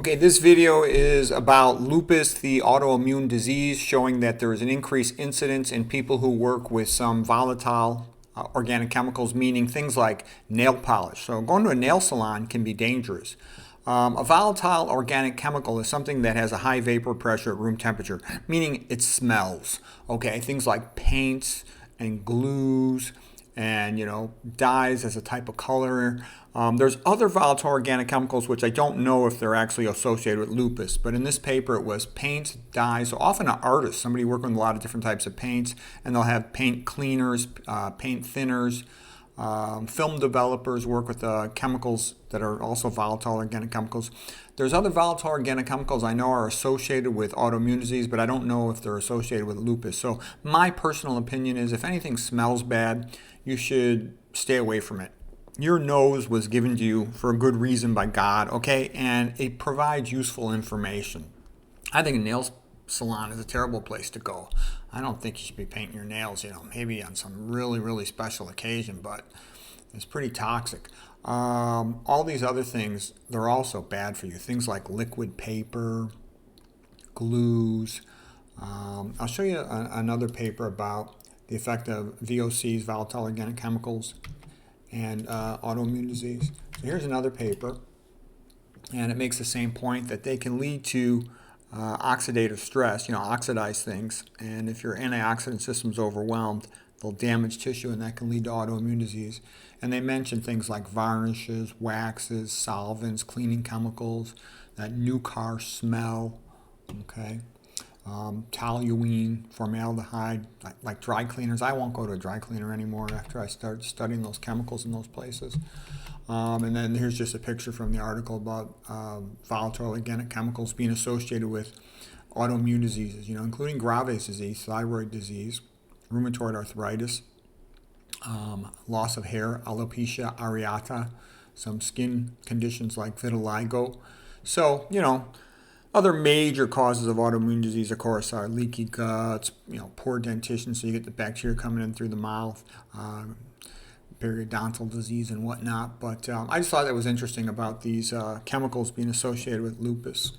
Okay, this video is about lupus, the autoimmune disease, showing that there is an increased incidence in people who work with some volatile organic chemicals, meaning things like nail polish. So going to a nail salon can be dangerous. A volatile organic chemical is something that has a high vapor pressure at room temperature, meaning it smells. Okay, things like paints and glues and dyes as a type of color. There's other volatile organic chemicals which I don't know if they're actually associated with lupus, but in this paper it was paints, dyes. So often an artist, somebody working with a lot of different types of paints, and they'll have paint cleaners, paint thinners. Film developers work with chemicals that are also volatile organic chemicals. There's other volatile organic chemicals I know are associated with autoimmune disease, but I don't know if they're associated with lupus. So my personal opinion is if anything smells bad, you should stay away from it. Your nose was given to you for a good reason by God, okay? And it provides useful information. I think a nail salon is a terrible place to go. I don't think you should be painting your nails, maybe on some really, really special occasion, but it's pretty toxic. All these other things, they're also bad for you. Things like liquid paper, glues. I'll show you another paper about the effect of VOCs, volatile organic chemicals, and autoimmune disease. So here's another paper, and it makes the same point that they can lead to oxidative stress, oxidize things, and if your antioxidant system's overwhelmed, they'll damage tissue, and that can lead to autoimmune disease. And they mention things like varnishes, waxes, solvents, cleaning chemicals, that new car smell, okay? Toluene, formaldehyde, like dry cleaners. I won't go to a dry cleaner anymore after I start studying those chemicals in those places. And then here's just a picture from the article about volatile organic chemicals being associated with autoimmune diseases, including Graves' disease, thyroid disease, rheumatoid arthritis, loss of hair, alopecia areata, some skin conditions like vitiligo. So, other major causes of autoimmune disease, of course, are leaky guts, poor dentition, so you get the bacteria coming in through the mouth, periodontal disease and whatnot. But I just thought that was interesting about these chemicals being associated with lupus.